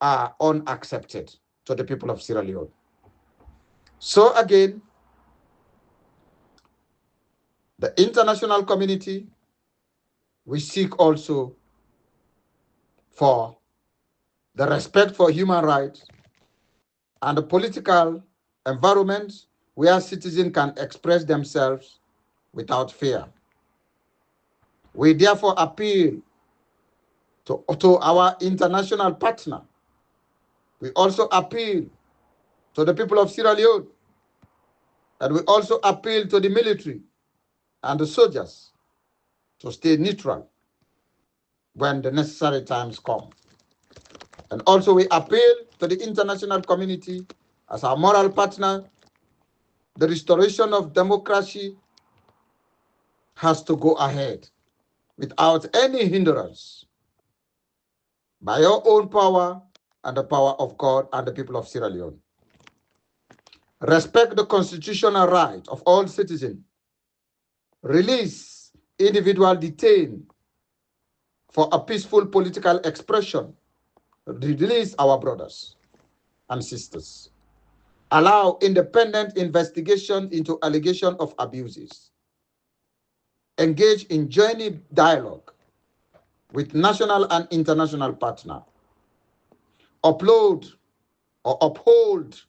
are unaccepted to the people of Sierra Leone. So again, the international community, we seek also for the respect for human rights and the political environment where citizens can express themselves without fear. We therefore appeal to our international partner. We also appeal to the people of Sierra Leone, and we also appeal to the military and the soldiers to stay neutral when the necessary times come. And also we appeal to the international community as our moral partner. The restoration of democracy has to go ahead without any hindrance by your own power and the power of God and the people of Sierra Leone. Respect the constitutional right of all citizens. Release individual detained for a peaceful political expression. Release our brothers and sisters. Allow independent investigation into allegations of abuses. Engage in genuine dialogue with national and international partners. Upload or uphold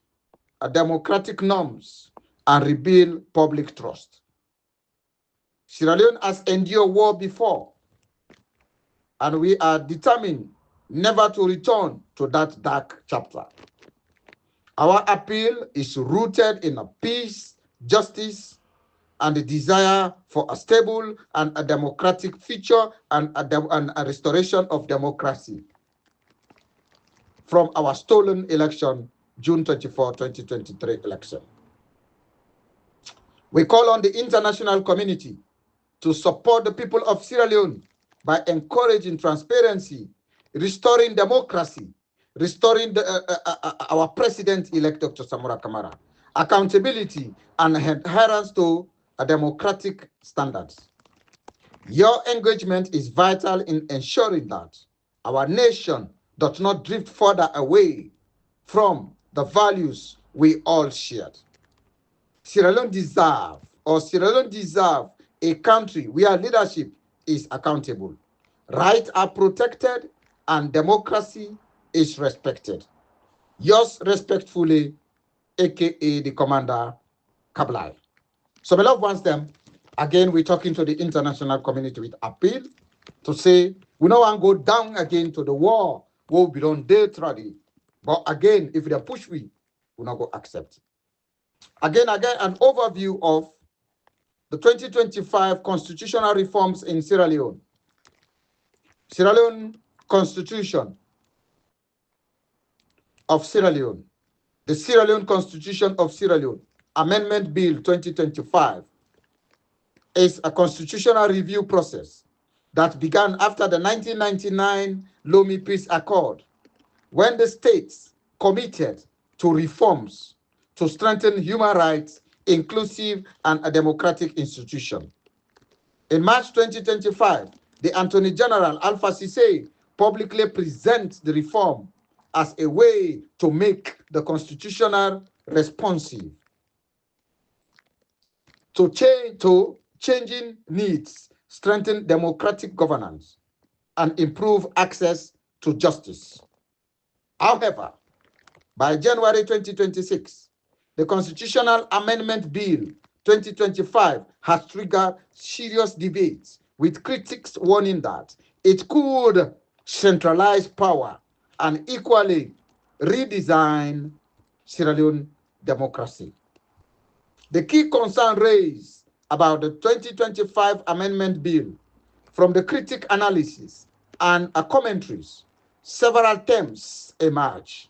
democratic norms and rebuild public trust. Sierra Leone has endured war before, and we are determined never to return to that dark chapter. Our appeal is rooted in a peace, justice, and the desire for a stable and a democratic future and a restoration of democracy from our stolen election, June 24, 2023 election. We call on the international community to support the people of Sierra Leone by encouraging transparency, restoring democracy, restoring our president-elect, Dr. Samura Kamara, accountability, and adherence to a democratic standards. Your engagement is vital in ensuring that our nation does not drift further away from the values we all share. Sierra Leone deserve a country where leadership is accountable, rights are protected, and democracy is respected. Yours respectfully, aka the Commander Kablai. So, my loved ones, them again, we're talking to the international community with appeal to say we don't want to go down again to the war where we don't dare try. But again, if they push we not go accept. Again, an overview of the 2025 constitutional reforms in Sierra Leone. Sierra Leone Constitution of Sierra Leone. The Sierra Leone Constitution of Sierra Leone, Amendment Bill 2025, is a constitutional review process that began after the 1999 Lomé Peace Accord, when the states committed to reforms to strengthen human rights, inclusive and a democratic institution. In March 2025, the Attorney General Alpha Cissé publicly presents the reform as a way to make the constitutional responsive to changing needs, strengthen democratic governance, and improve access to justice. However, by January 2026, the Constitutional Amendment Bill 2025 has triggered serious debates, with critics warning that it could centralize power and equally redesign Sierra Leone democracy. The key concern raised about the 2025 Amendment Bill from the critic analysis and commentaries, several terms emerge.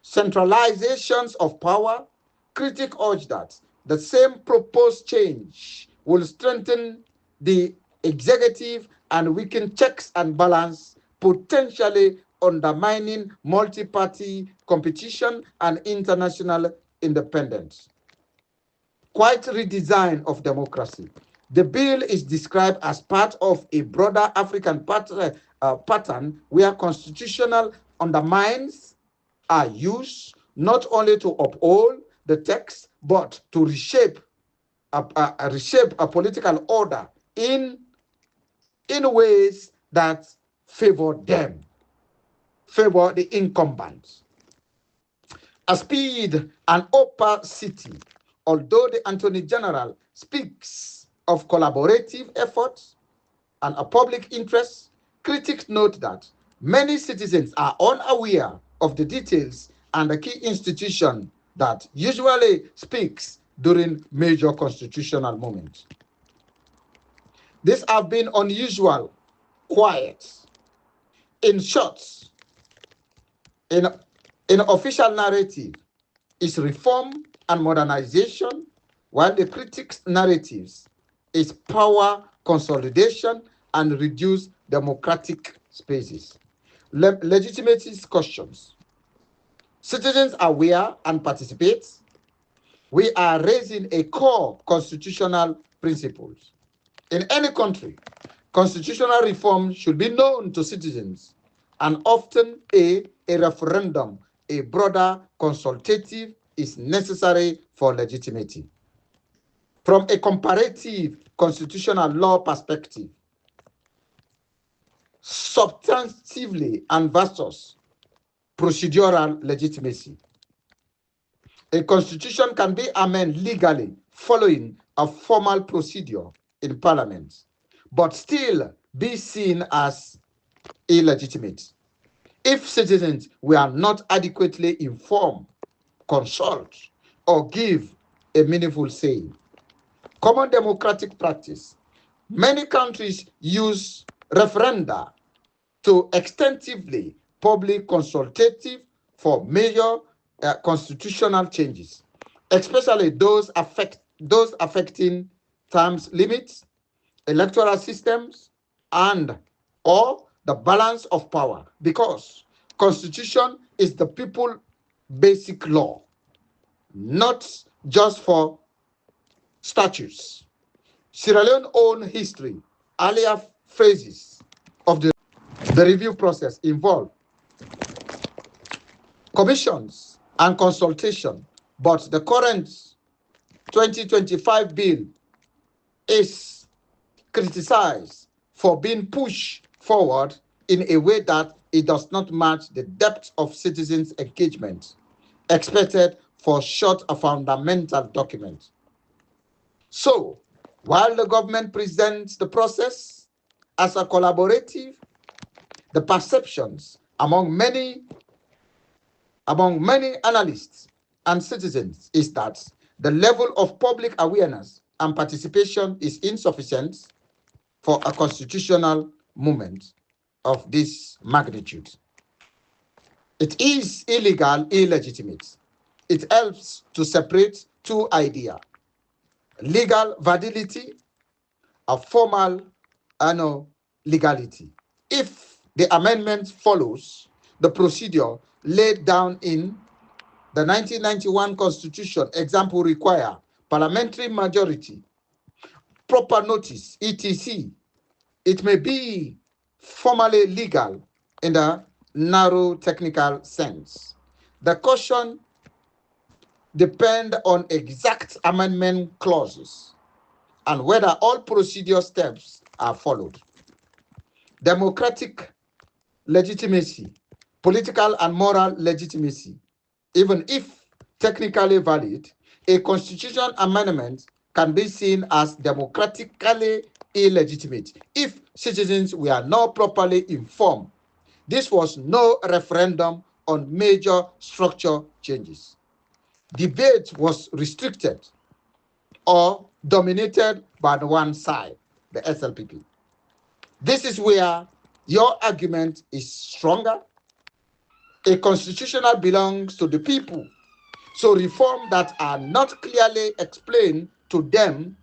Centralizations of power. Critics urge that the same proposed change will strengthen the executive and weaken checks and balance, potentially undermining multi-party competition and international independence. Quite redesign of democracy. The bill is described as part of a broader African pattern where constitutional undermines are used not only to uphold the text, but to reshape a political order in ways that favor them, favor the incumbents. A speed and opacity. Although the Attorney General speaks of collaborative efforts and a public interest, critics note that many citizens are unaware of the details and the key institution that usually speaks during major constitutional moments. These have been unusual, quiet. In short, in official narrative is reform and modernization, while the critics' narratives is power consolidation and reduced democratic spaces. Legitimacy questions. Citizens aware and participate. We are raising a core constitutional principles. In any country, constitutional reform should be known to citizens, and often a referendum, a broader consultative, is necessary for legitimacy. From a comparative constitutional law perspective, substantively and versus procedural legitimacy. A constitution can be amended legally following a formal procedure in parliament, but still be seen as illegitimate if citizens were not adequately informed, consult, or give a meaningful say. Common democratic practice. Many countries use referenda to extensively public consultative for major constitutional changes, especially those affecting terms limits, electoral systems, and or the balance of power, because constitution is the people basic law. not just for statutes. Sierra Leone's own history, earlier phases of the review process involve commissions and consultation, but the current 2025 bill is criticized for being pushed forward in a way that it does not match the depth of citizens' engagement expected for such a fundamental document. So, while the government presents the process as a collaborative, the perceptions among many analysts and citizens is that the level of public awareness and participation is insufficient for a constitutional movement of this magnitude. It is illegal, illegitimate. It helps to separate two ideas: legal validity and formal legality. If the amendment follows the procedure laid down in the 1991 Constitution, example require parliamentary majority, proper notice, etc., it may be formally legal in the narrow technical sense. The caution depends on exact amendment clauses and whether all procedure steps are followed. Democratic legitimacy, political and moral legitimacy, even if technically valid, a constitutional amendment can be seen as democratically illegitimate if citizens were not properly informed. This was no referendum on major structure changes. Debate was restricted or dominated by the one side, the SLPP. This is where your argument is stronger. A constitutional belongs to the people. So reforms that are not clearly explained to them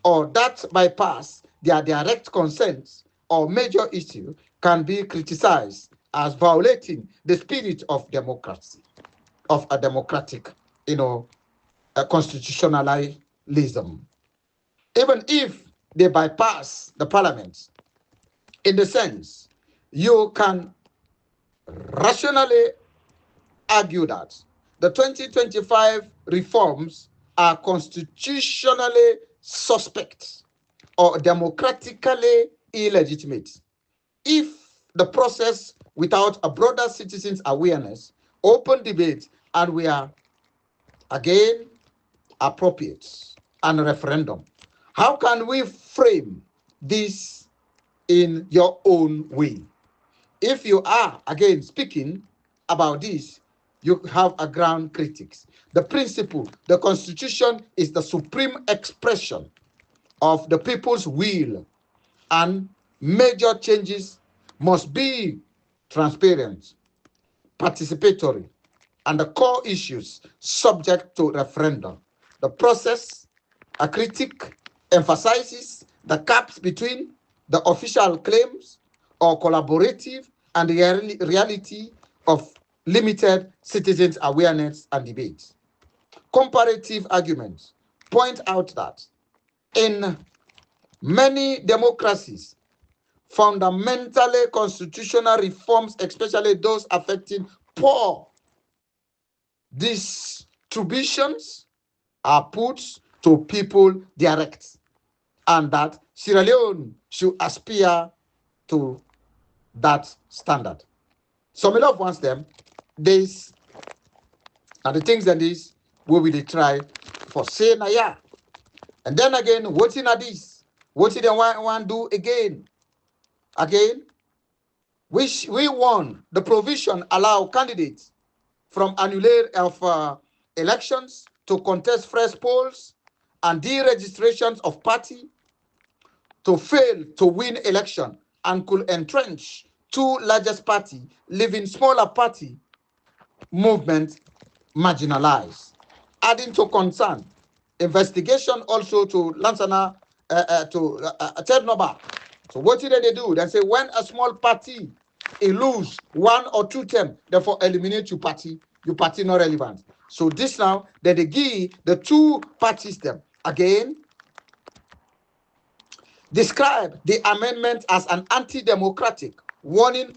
or that bypass their direct consent or major issue can be criticized as violating the spirit of democracy, of a democratic, a constitutionalism. Even if they bypass the parliament, in the sense, you can rationally argue that the 2025 reforms are constitutionally suspect or democratically illegitimate if the process without a broader citizens' awareness, open debate, and we are again appropriate and referendum. How can we frame this in your own way? If you are again speaking about this, you have a ground critics. The principle, the Constitution is the supreme expression of the people's will, and major changes must be transparent, participatory, and the core issues subject to referendum. The process, a critic emphasizes the gaps between the official claims or collaborative and the reality of limited citizens' awareness and debate. Comparative arguments point out that in many democracies, fundamentally constitutional reforms, especially those affecting poor distributions, are put to people direct, and that Sierra Leone should aspire to that standard. So my love wants them, these are the things that this we will try for say na yeah. And then again, what in this? What did they want do again? Again, which we want the provision allow candidates from annulment of elections to contest fresh polls and deregistrations of party to fail to win election and could entrench two largest party, leaving smaller party movement marginalized. Adding to concern, investigation also to Lansana, to Tednoba. So what did they do? They say when a small party lose one or two terms, therefore eliminate your party not relevant. So this now, that they give the two parties them again, describe the amendment as an anti-democratic, warning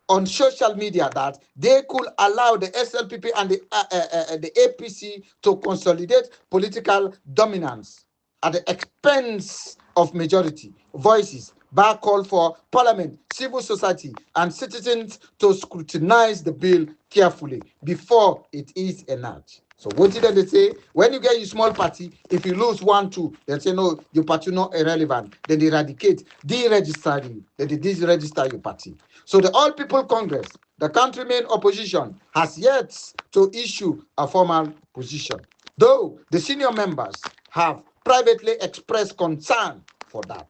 on social media that they could allow the SLPP and the APC to consolidate political dominance at the expense of majority voices. Bar call for parliament, civil society, and citizens to scrutinize the bill carefully before it is enacted. So what did they say? When you get your small party, if you lose 1-2, they say no, your party not irrelevant. Then they eradicate, deregister you. Then they deregister your party. So the All People Congress, the country main opposition, has yet to issue a formal position, though the senior members have privately expressed concern for that.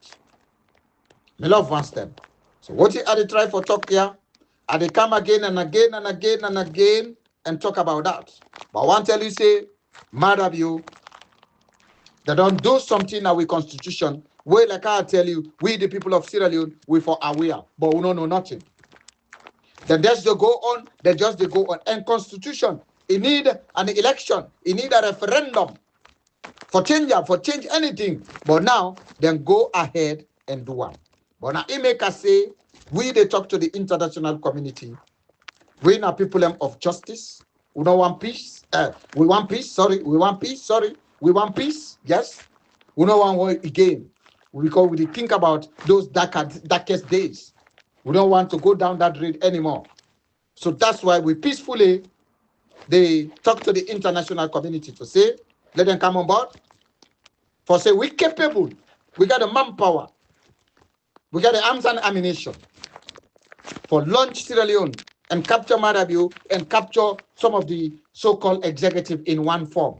Me love one step. So what are they try for talk here? Are they come again and again and again and again and talk about that? But I want to tell you, say, mad of you, they don't do something in our constitution. Well, like I tell you, we the people of Sierra Leone, we for aware, but we don't know nothing. Then just they go on, they just they go on. And constitution, it need an election, it need a referendum for change anything. But now, then go ahead and do one. But now, it make us say, we they talk to the international community. We are people of justice. We don't want peace. We want peace. Sorry, we want peace. Sorry, we want peace. Yes. We don't want war again. Because we think about those darkest days. We don't want to go down that road anymore. So that's why we peacefully they talk to the international community to say, let them come on board. For say we're capable. We got the manpower. We got the arms and ammunition for launch Sierra Leone and capture Madabu and capture some of the so-called executive in one form.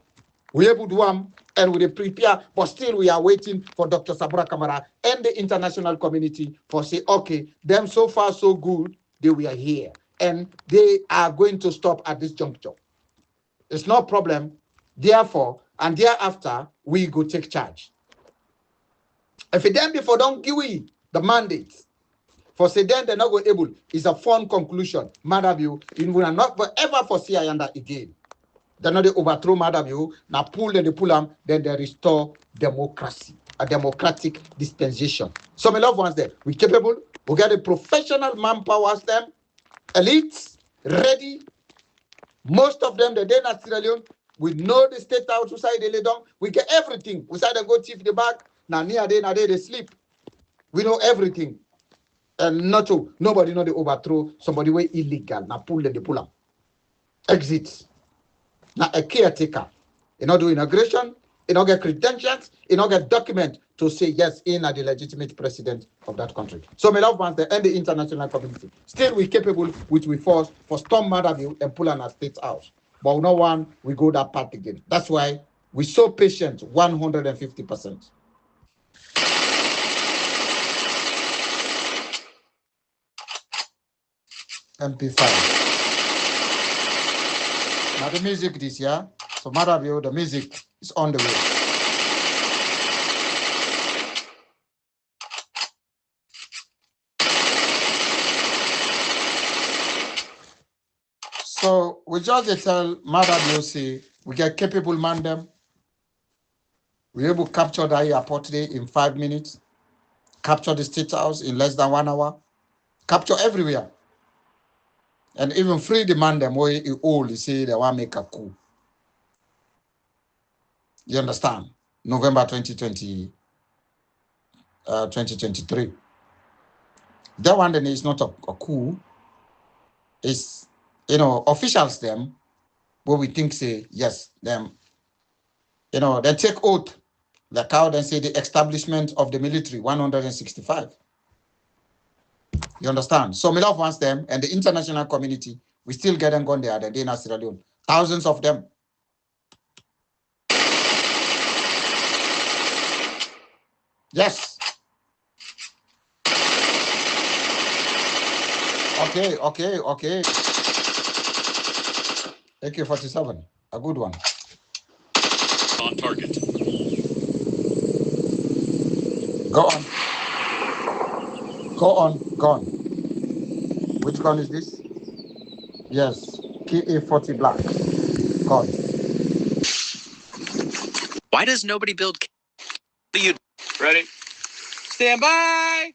We able to do them and we prepare, but still we are waiting for Dr. Samura Kamara and the international community for say, okay, them so far so good, they were here. And they are going to stop at this juncture. It's no problem. Therefore, and thereafter, we go take charge. If it then before don't give we the mandate, for say then they're not going able, is a fun conclusion. Madam, you will not ever foresee Ayanda again. They're not the overthrow Madam, now pull them, they pull them, then they restore democracy, a democratic dispensation. So my loved ones there, we capable, we get the professional manpower, them, elites, ready. Most of them, they're not Sierra Leone. We know the state house, we say they lay down. We get everything. We say they go chief the bag. Now near they sleep. We know everything. And not to nobody know the overthrow somebody way illegal. Now pull them, they pull them. Exit. Now a caretaker. You know do inauguration, you know get credentials, you know get document to say yes, in are the legitimate president of that country. So my loved ones, and the international community. Still we capable, which we force for storm Madaville and pull on our state house. But no one we go that part again. That's why we so patient 150%. MP5. Now the music this year. So Madaville, the music is on the way. So we just tell Madam say we get capable man them. We're able to capture the airport today in 5 minutes, capture the state house in less than 1 hour, capture everywhere. And even free the man them where you all say they want to make a coup. You understand? November 2023. That one then is not a coup. It's officials them where we think say yes, them, they take oath, like how they say the establishment of the military 165. You understand? So me love wants them and the international community, we still get them gone there, the day Sierra Leone. Thousands of them. Yes. Okay. AK-47, a good one. On target. Go on. Which gun is this? Yes, KA-40 black. recording. Why does nobody build? Ready? Stand by.